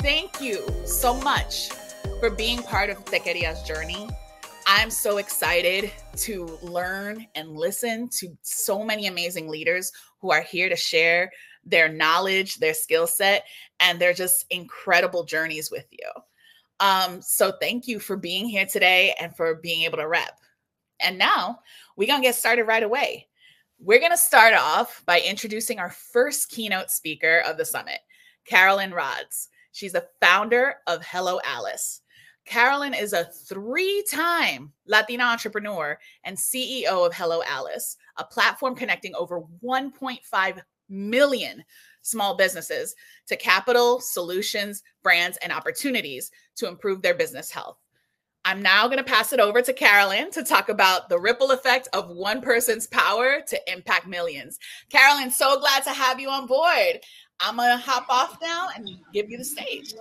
Thank you so much for being part of Techqueria's journey. I'm so excited to learn and listen to so many amazing leaders who are here to share their knowledge, their skill set, and their just incredible journeys with you. So thank you for being here today and for being able to rep. And now we're going to get started right away. We're going to start off by introducing our first keynote speaker of the summit, Carolyn Rodz. She's the founder of Hello Alice. Carolyn is a 3-time Latina entrepreneur and CEO of Hello Alice, a platform connecting over 1.5 million small businesses to capital, solutions, brands, and opportunities to improve their business health. I'm now going to pass it over to Carolyn to talk about the ripple effect of one person's power to impact millions. Carolyn, so glad to have you on board. I'm going to hop off now and give you the stage.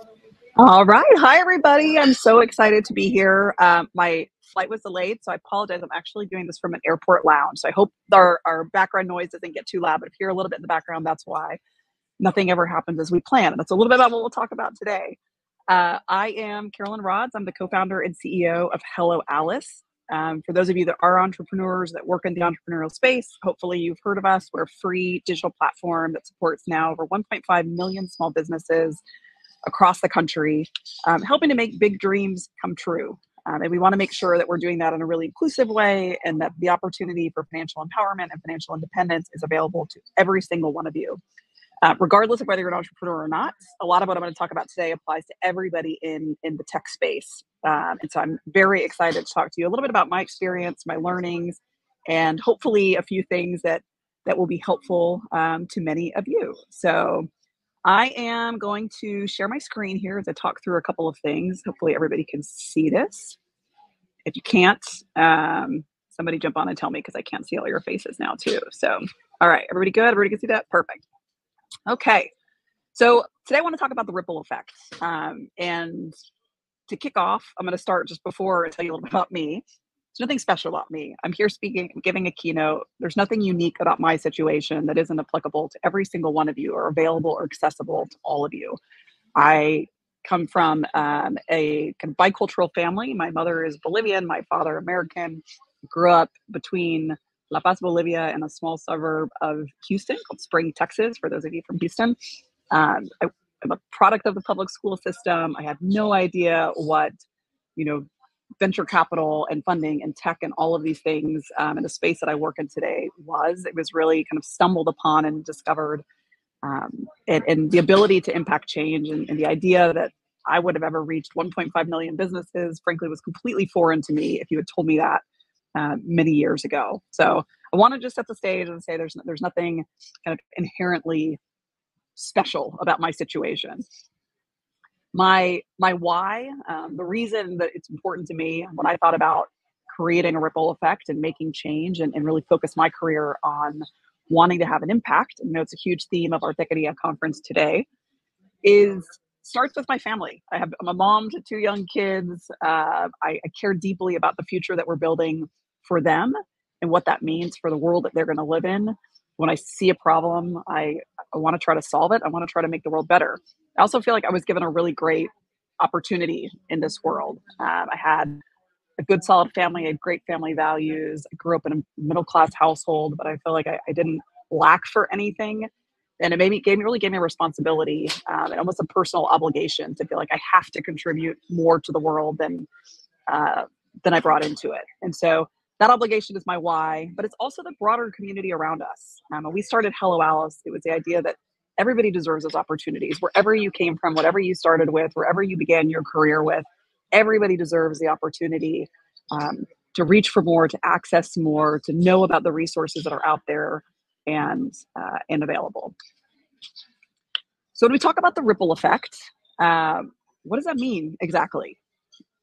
All right. Hi, everybody. I'm so excited to be here. My flight was delayed, so I apologize. I'm actually doing this from an airport lounge. So I hope our background noise doesn't get too loud, but if you hear a little bit in the background, that's why. Nothing ever happens as we plan. And that's a little bit about what we'll talk about today. I am Carolyn Rodz. I'm the co-founder and CEO of Hello Alice. For those of you that are entrepreneurs that work in the entrepreneurial space, hopefully you've heard of us. We're a free digital platform that supports now over 1.5 million small businesses across the country, helping to make big dreams come true. And we want to make sure that we're doing that in a really inclusive way and that the opportunity for financial empowerment and financial independence is available to every single one of you. Regardless of whether you're an entrepreneur or not, a lot of what I'm going to talk about today applies to everybody in the tech space. And so I'm very excited to talk to you a little bit about my experience, my learnings, and hopefully a few things that will be helpful to many of you. So I am going to share my screen here as I talk through a couple of things. Hopefully everybody can see this. If you can't, somebody jump on and tell me because I can't see all your faces now too. So, all right, everybody good? Everybody can see that? Perfect. Okay, so today I want to talk about the ripple effect. And to kick off, I'm going to start just before I tell you a little bit about me. There's nothing special about me. I'm here speaking, giving a keynote. There's nothing unique about my situation that isn't applicable to every single one of you or available or accessible to all of you. I come from a kind of bicultural family. My mother is Bolivian, my father American. Grew up between La Paz, Bolivia, and a small suburb of Houston called Spring, Texas, for those of you from Houston. I'm a product of the public school system. I had no idea what, venture capital and funding and tech and all of these things in the space that I work in today was. It was really kind of stumbled upon and discovered. And the ability to impact change and the idea that I would have ever reached 1.5 million businesses, frankly, was completely foreign to me if you had told me that many years ago. So I want to just set the stage and say there's nothing kind of inherently special about my situation. My why, the reason that it's important to me when I thought about creating a ripple effect and making change and really focus my career on wanting to have an impact, it's a huge theme of our Techqueria conference today, starts with my family. I'm a mom to 2 young kids. I care deeply about the future that we're building for them and what that means for the world that they're going to live in. When I see a problem, I want to try to solve it. I want to try to make the world better. I also feel like I was given a really great opportunity in this world. I had a good, solid family. I had great family values. I grew up in a middle-class household, but I feel like I didn't lack for anything. And it really gave me a responsibility and almost a personal obligation to feel like I have to contribute more to the world than I brought into it. And so that obligation is my why, but it's also the broader community around us. When we started Hello Alice, it was the idea that everybody deserves those opportunities. Wherever you came from, whatever you started with, wherever you began your career with, everybody deserves the opportunity to reach for more, to access more, to know about the resources that are out there and available. So when we talk about the ripple effect, what does that mean exactly?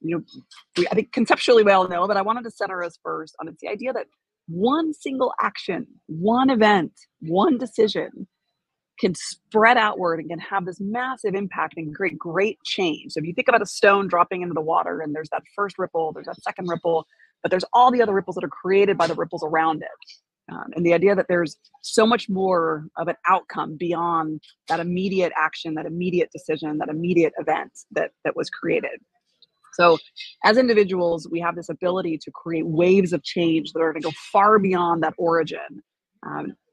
I think conceptually we all know, but I wanted to center us first on it's the idea that one single action, one event, one decision can spread outward and can have this massive impact and create great change. So if you think about a stone dropping into the water and there's that first ripple, there's that second ripple, but there's all the other ripples that are created by the ripples around it. And the idea that there's so much more of an outcome beyond that immediate action, that immediate decision, that immediate event that was created. So as individuals, we have this ability to create waves of change that are going to go far beyond that origin,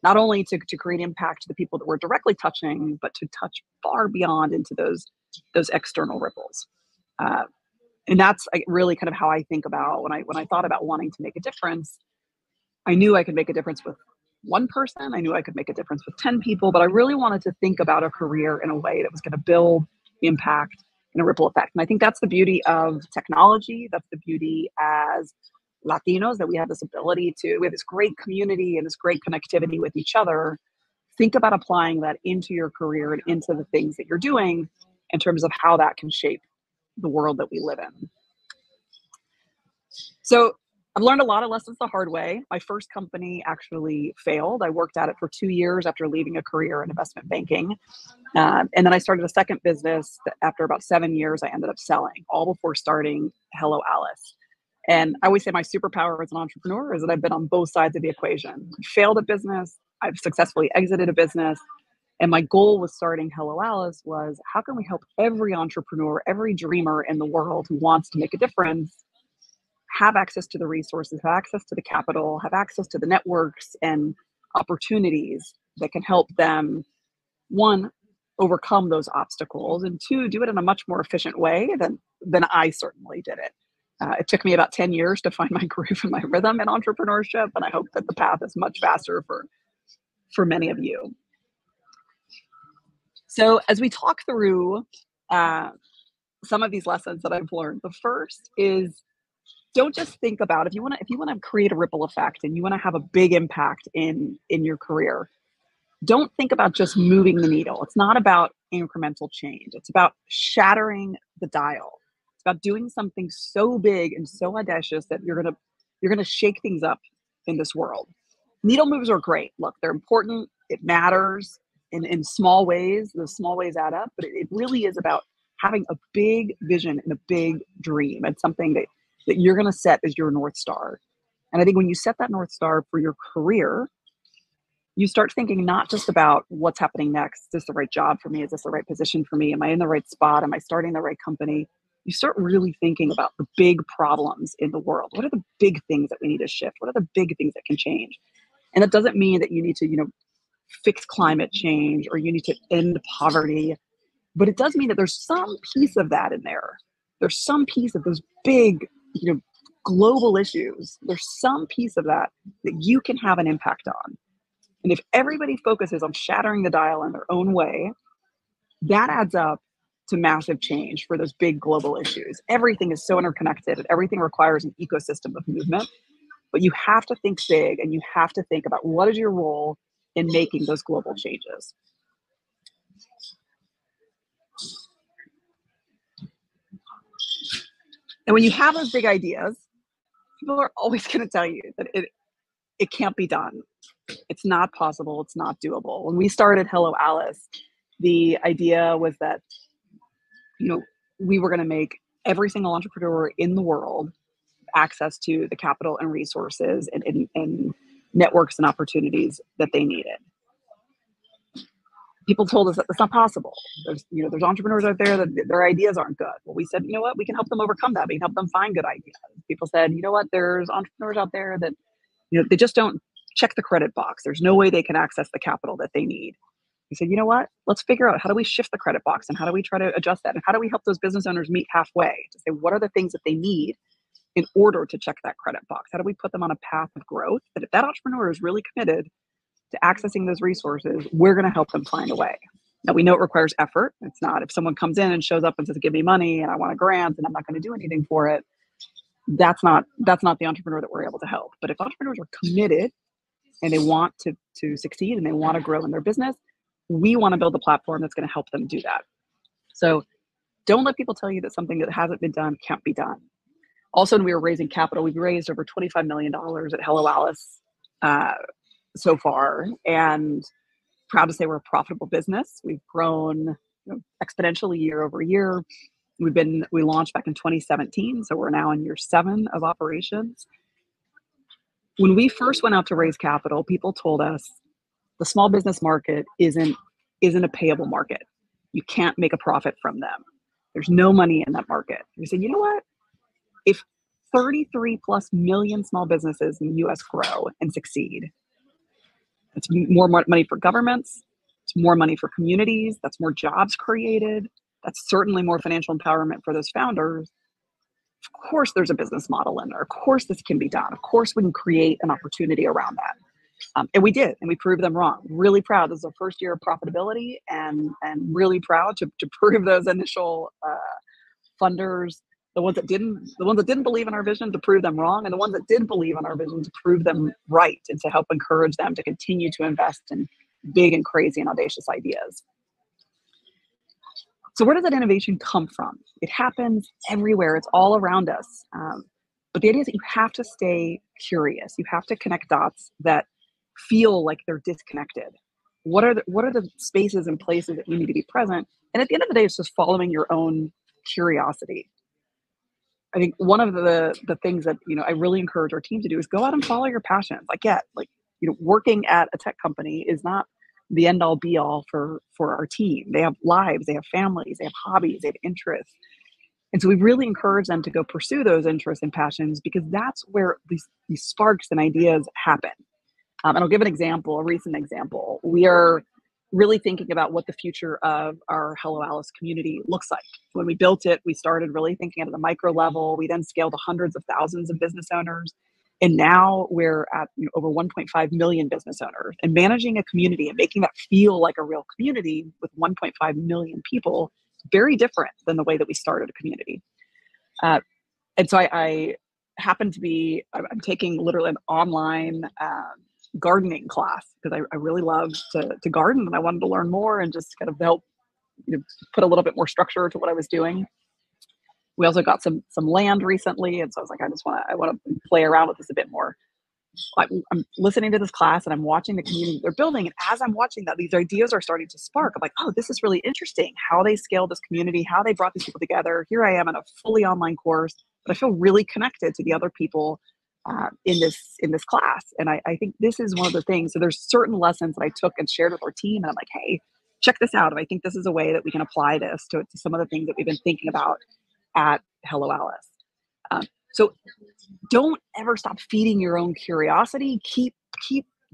not only to create impact to the people that we're directly touching, but to touch far beyond into those external ripples. And that's really kind of how I think about when I thought about wanting to make a difference. I knew I could make a difference with one person. I knew I could make a difference with 10 people, but I really wanted to think about a career in a way that was going to build impact and a ripple effect. And I think that's the beauty of technology. That's the beauty as Latinos, that we have this ability we have this great community and this great connectivity with each other. Think about applying that into your career and into the things that you're doing in terms of how that can shape the world that we live in. So I've learned a lot of lessons the hard way. My first company actually failed. I worked at it for 2 years after leaving a career in investment banking. And then I started a second business that after about 7 years, I ended up selling, all before starting Hello Alice. And I always say my superpower as an entrepreneur is that I've been on both sides of the equation. I failed a business, I've successfully exited a business. And my goal with starting Hello Alice was, how can we help every entrepreneur, every dreamer in the world who wants to make a difference have access to the resources, have access to the capital, have access to the networks and opportunities that can help them, one, overcome those obstacles, and two, do it in a much more efficient way than I certainly did it. It took me about 10 years to find my groove and my rhythm in entrepreneurship, and I hope that the path is much faster for many of you. So as we talk through some of these lessons that I've learned, the first is, don't just think about, if you want to create a ripple effect and you want to have a big impact in your career, don't think about just moving the needle. It's not about incremental change. It's about shattering the dial. It's about doing something so big and so audacious that you're gonna shake things up in this world. Needle moves are great. Look, they're important. It matters in small ways. Those small ways add up, but it really is about having a big vision and a big dream. It's something that you're going to set as your North Star. And I think when you set that North Star for your career, you start thinking not just about what's happening next. Is this the right job for me? Is this the right position for me? Am I in the right spot? Am I starting the right company? You start really thinking about the big problems in the world. What are the big things that we need to shift? What are the big things that can change? And that doesn't mean that you need to, fix climate change or you need to end poverty, but it does mean that there's some piece of that in there. There's some piece of those big, global issues. There's some piece of that you can have an impact on. And if everybody focuses on shattering the dial in their own way, that adds up to massive change for those big global issues. Everything is so interconnected and everything requires an ecosystem of movement, but you have to think big and you have to think about what is your role in making those global changes. And when you have those big ideas, people are always going to tell you that it can't be done. It's not possible. It's not doable. When we started Hello Alice, the idea was that, we were going to make every single entrepreneur in the world access to the capital and resources and networks and opportunities that they needed. People told us that that's not possible. There's entrepreneurs out there that their ideas aren't good. Well, we said, you know what, we can help them overcome that. We can help them find good ideas. People said, you know what, there's entrepreneurs out there that, they just don't check the credit box. There's no way they can access the capital that they need. We said, you know what, let's figure out how do we shift the credit box and how do we try to adjust that? And how do we help those business owners meet halfway to say, what are the things that they need in order to check that credit box? How do we put them on a path of growth that if that entrepreneur is really committed to accessing those resources, we're going to help them find a way. Now, we know it requires effort. It's not if someone comes in and shows up and says, give me money and I want a grant and I'm not going to do anything for it. That's not the entrepreneur that we're able to help. But if entrepreneurs are committed and they want to succeed and they want to grow in their business, we want to build a platform that's going to help them do that. So don't let people tell you that something that hasn't been done can't be done. Also, when we were raising capital, we've raised over $25 million at Hello Alice so far, and proud to say we're a profitable business. We've grown exponentially year over year. We launched back in 2017, so we're now in year 7 of operations. When we first went out to raise capital, people told us the small business market isn't a payable market. You can't make a profit from them. There's no money in that market. We said, you know what? If 33 plus million small businesses in the US grow and succeed, it's more money for governments, it's more money for communities, that's more jobs created, that's certainly more financial empowerment for those founders. Of course, there's a business model in there. Of course, this can be done. Of course, we can create an opportunity around that. And we did, and we proved them wrong. Really proud. This is our first year of profitability, and really proud to prove those initial funders, the ones that didn't believe in our vision, to prove them wrong, and the ones that did believe in our vision, to prove them right, and to help encourage them to continue to invest in big and crazy and audacious ideas. So where does that innovation come from? It happens everywhere. It's all around us. But the idea is that you have to stay curious. You have to connect dots that feel like they're disconnected. What are the spaces and places that you need to be present? And at the end of the day, it's just following your own curiosity. I think one of the things that, I really encourage our team to do is go out and follow your passions. Working at a tech company is not the end all be all for our team. They have lives, they have families, they have hobbies, they have interests. And so we really encourage them to go pursue those interests and passions, because that's where these sparks and ideas happen. And I'll give an example, a recent example. We are really thinking about what the future of our Hello Alice community looks like. When we built it, we started really thinking at the micro level. We then scaled to hundreds of thousands of business owners. And now we're at over 1.5 million business owners. And managing a community and making that feel like a real community with 1.5 million people is very different than the way that we started a community. And so I happen to be, I'm taking literally an online gardening class, because I really love to garden, and I wanted to learn more and just kind of help put a little bit more structure to what I was doing. We also got some land recently, and so I was like, I want to play around with this a bit more. I'm listening to this class and I'm watching the community they're building, and as I'm watching that, these ideas are starting to spark. I'm like, oh, this is really interesting, how they scaled this community, how they brought these people together. Here I am in a fully online course, but I feel really connected to the other people in this class. And I think this is one of the things. So there's certain lessons that I took and shared with our team, and I'm like, hey, check this out. And I think this is a way that we can apply this to some of the things that we've been thinking about at Hello Alice. So don't ever stop feeding your own curiosity. Keep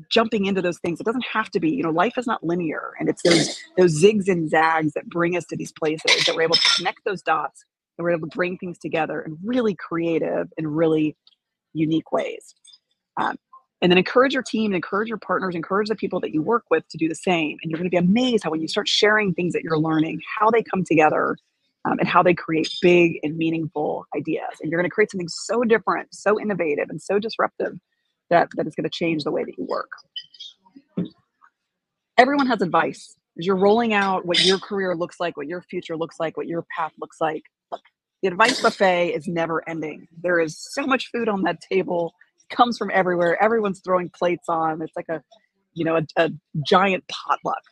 jumping into those things. It doesn't have to be, life is not linear, and it's those zigs and zags that bring us to these places, that we're able to connect those dots, and we're able to bring things together in really creative and really unique ways. And then encourage your team, encourage your partners, encourage the people that you work with to do the same. And you're going to be amazed how, when you start sharing things that you're learning, how they come together, and how they create big and meaningful ideas. And you're going to create something so different, so innovative, and so disruptive that is going to change the way that you work. Everyone has advice. As you're rolling out what your career looks like, what your future looks like, what your path looks like, look, the advice buffet is never ending. There is so much food on that table. It comes from everywhere. Everyone's throwing plates on. It's like a giant potluck.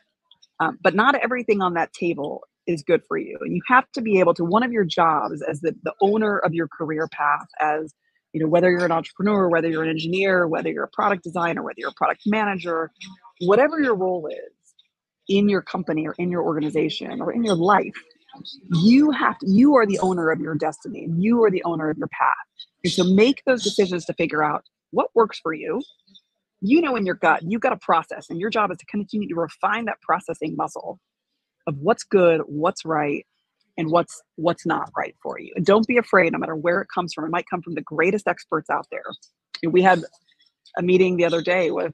But not everything on that table is good for you. And you have to be able to, one of your jobs as the owner of your career path, as whether you're an entrepreneur, whether you're an engineer, whether you're a product designer, whether you're a product manager, whatever your role is in your company or in your organization or in your life, you are the owner of your destiny, and you are the owner of your path. And so make those decisions to figure out what works for you. In your gut, you've got a process, and your job is to continue to refine that processing muscle of what's good, what's right, and what's not right for you. And don't be afraid, no matter where it comes from. It might come from the greatest experts out there. We had a meeting the other day with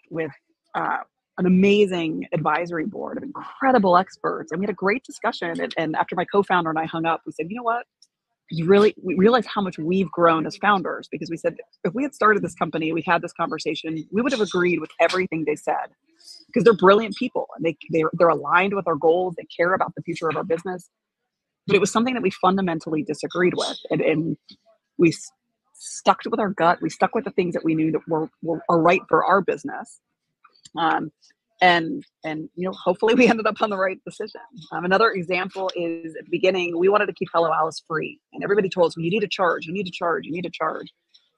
an amazing advisory board of incredible experts, and we had a great discussion. And after my co-founder and I hung up, we said, you know what? We realized how much we've grown as founders, because we said, if we had started this company, we had this conversation, we would have agreed with everything they said, because they're brilliant people, and they're aligned with our goals. They care about the future of our business. But it was something that we fundamentally disagreed with, and we stuck with our gut. We stuck with the things that we knew that are right for our business. And hopefully we ended up on the right decision. Another example is, at the beginning, we wanted to keep Hello Alice free, and everybody told us, well, you need to charge.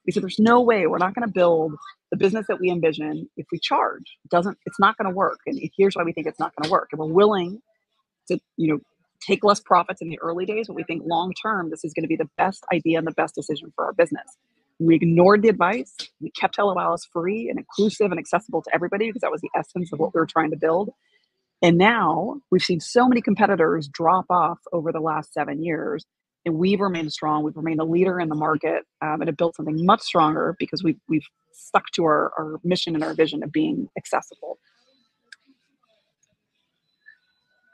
We said, there's no way we're not going to build the business that we envision if we charge. It's not going to work. And here's why we think it's not going to work. And we're willing to, take less profits in the early days, but we think long term, this is going to be the best idea and the best decision for our business. We ignored the advice. We kept LOLs free and inclusive and accessible to everybody because that was the essence of what we were trying to build. And now we've seen so many competitors drop off over the last 7 years, and we've remained strong. We've remained a leader in the market, and have built something much stronger because we've stuck to our mission and our vision of being accessible.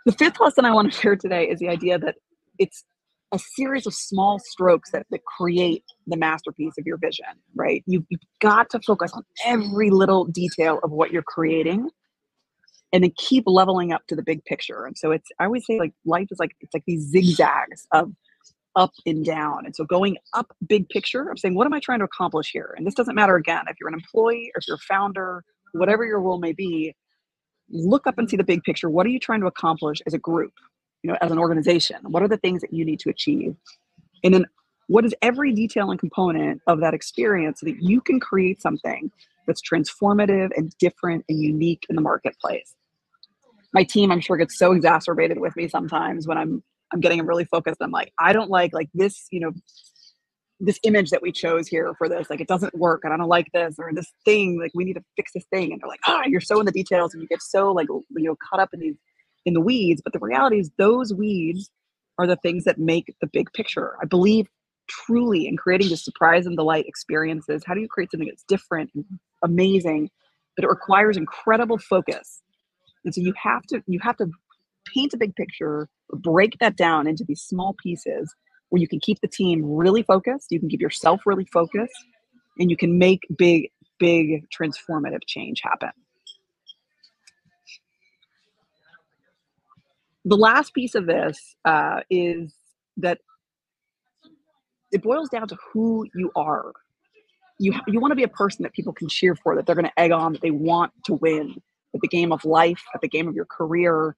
The fifth lesson I want to share today is the idea that it's a series of small strokes that create the masterpiece of your vision, right? You've got to focus on every little detail of what you're creating and then keep leveling up to the big picture. And so I always say, like, life is it's like these zigzags of up and down. And so going up big picture, I'm saying, what am I trying to accomplish here? And this doesn't matter, again, if you're an employee or if you're a founder, whatever your role may be, look up and see the big picture. What are you trying to accomplish as a group, as an organization? What are the things that you need to achieve? And then what is every detail and component of that experience so that you can create something that's transformative and different and unique in the marketplace? My team, I'm sure, gets so exacerbated with me sometimes when I'm getting really focused. I'm like, I don't like this, this image that we chose here for this, it doesn't work, and I don't like this, or this thing, we need to fix this thing. And they're like, you're so in the details and you get so caught up in the weeds. But the reality is those weeds are the things that make the big picture. I believe truly in creating the surprise and delight experiences. How do you create something that's different and amazing, but it requires incredible focus. And so you have to paint a big picture, break that down into these small pieces where you can keep the team really focused, you can keep yourself really focused, and you can make big transformative change happen. The last piece of this is that it boils down to who you are. You want to be a person that people can cheer for, that they're going to egg on, that they want to win at the game of life, at the game of your career,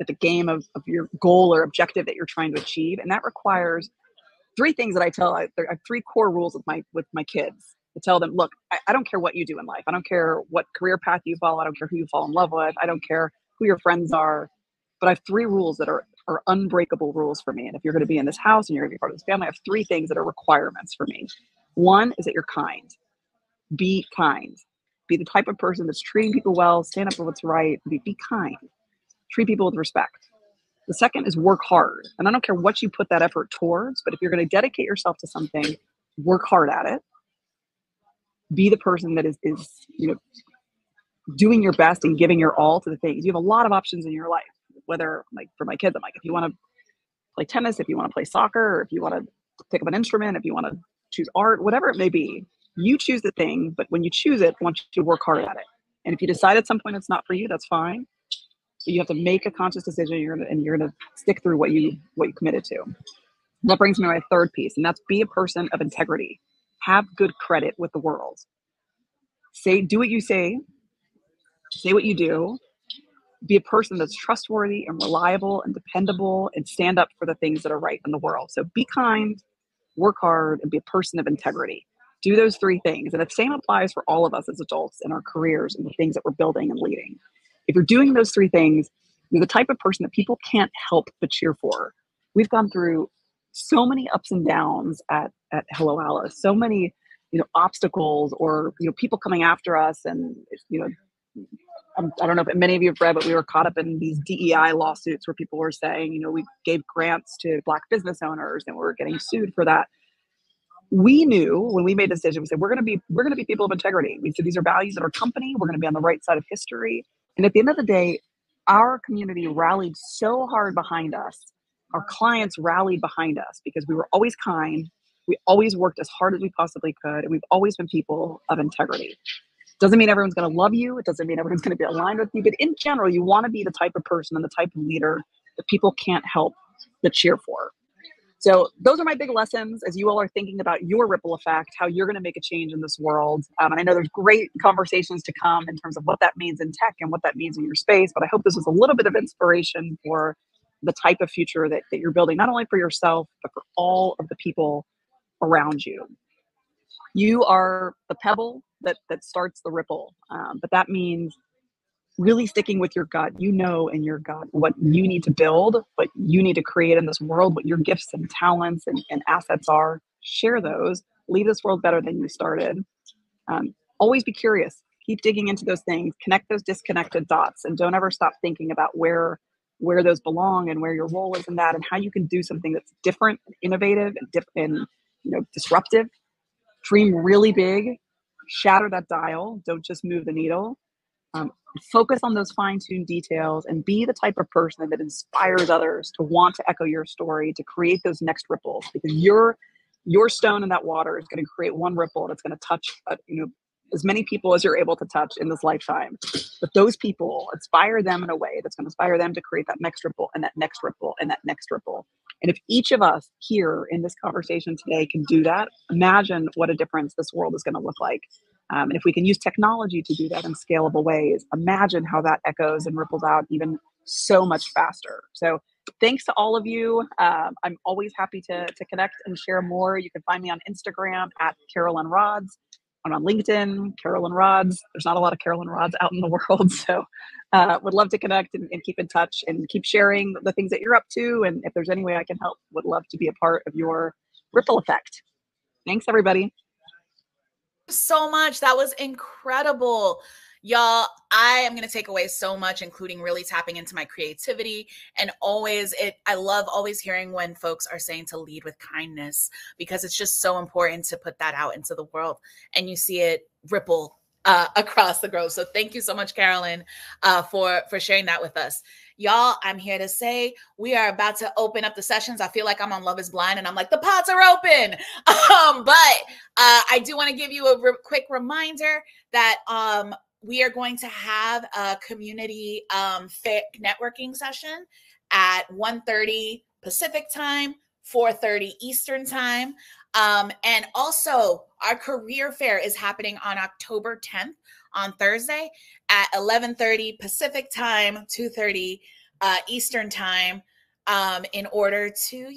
at the game of your goal or objective that you're trying to achieve. And that requires three things that I have three core rules with my kids. To tell them, look, I don't care what you do in life. I don't care what career path you follow. I don't care who you fall in love with. I don't care who your friends are. But I have three rules that are unbreakable rules for me. And if you're going to be in this house and you're going to be part of this family, I have three things that are requirements for me. One is that you're kind. Be kind. Be the type of person that's treating people well, stand up for what's right, be kind. Treat people with respect. The second is work hard. And I don't care what you put that effort towards, but if you're going to dedicate yourself to something, work hard at it. Be the person that is doing your best and giving your all to the things. You have a lot of options in your life, whether, for my kids, I'm like, if you want to play tennis, if you want to play soccer, or if you want to pick up an instrument, if you want to choose art, whatever it may be, you choose the thing. But when you choose it, I want you to work hard at it. And if you decide at some point it's not for you, that's fine. But you have to make a conscious decision. You're going to stick through what you committed to. And that brings me to my third piece, and that's be a person of integrity. Have good credit with the world. Do what you say what you do. Be a person that's trustworthy and reliable and dependable, and stand up for the things that are right in the world. So be kind, work hard, and be a person of integrity. Do those three things. And the same applies for all of us as adults in our careers and the things that we're building and leading. If you're doing those three things, you're the type of person that people can't help but cheer for. We've gone through so many ups and downs at Hello Alice, so many obstacles, or people coming after us. And I don't know if many of you have read, but we were caught up in these DEI lawsuits where people were saying, we gave grants to Black business owners and we were getting sued for that. We knew when we made a decision, we said, we're going to be people of integrity. We said, these are values in our company. We're going to be on the right side of history. And at the end of the day, our community rallied so hard behind us. Our clients rallied behind us because we were always kind. We always worked as hard as we possibly could. And we've always been people of integrity. Doesn't mean everyone's going to love you. It doesn't mean everyone's going to be aligned with you. But in general, you want to be the type of person and the type of leader that people can't help but cheer for. So those are my big lessons as you all are thinking about your ripple effect, how you're going to make a change in this world. And I know there's great conversations to come in terms of what that means in tech and what that means in your space. But I hope this was a little bit of inspiration for the type of future that you're building, not only for yourself, but for all of the people around you. You are the pebble that starts the ripple. But that means really sticking with your gut. You know in your gut what you need to build, what you need to create in this world, what your gifts and talents and assets are. Share those. Leave this world better than you started. Always be curious. Keep digging into those things. Connect those disconnected dots, and don't ever stop thinking about where those belong and where your role is in that, and how you can do something that's different, and innovative, and disruptive. Dream really big. Shatter that dial. Don't just move the needle. Focus on those fine-tuned details and be the type of person that inspires others to want to echo your story, to create those next ripples, because your stone in that water is going to create one ripple that's going to touch as many people as you're able to touch in this lifetime. But those people, inspire them in a way that's going to inspire them to create that next ripple and that next ripple and that next ripple. And if each of us here in this conversation today can do that, imagine what a difference this world is going to look like. And if we can use technology to do that in scalable ways, imagine how that echoes and ripples out even so much faster. So thanks to all of you. I'm always happy to connect and share more. You can find me on Instagram at Carolyn Rodz. I'm on LinkedIn, Carolyn Rodz. There's not a lot of Carolyn Rodz out in the world. So would love to connect and keep in touch and keep sharing the things that you're up to. And if there's any way I can help, would love to be a part of your ripple effect. Thanks, everybody. So much. That was incredible. Y'all, I am going to take away so much, including really tapping into my creativity. And I love always hearing when folks are saying to lead with kindness, because it's just so important to put that out into the world and you see it ripple across the globe. So thank you so much, Carolyn, for sharing that with us. Y'all, I'm here to say we are about to open up the sessions. I feel like I'm on Love is Blind and I'm like, the pods are open. But I do want to give you a quick reminder that we are going to have a community networking session at 1:30 Pacific time, 4:30 Eastern time. And also our career fair is happening on October 10th on Thursday at 11:30 Pacific time, 2:30 Eastern time, in order to,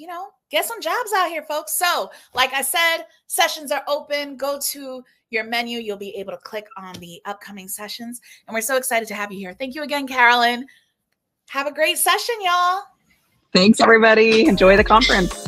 get some jobs out here, folks. So like I said, sessions are open. Go to your menu. You'll be able to click on the upcoming sessions. And we're so excited to have you here. Thank you again, Carolyn. Have a great session, y'all. Thanks, everybody. Enjoy the conference.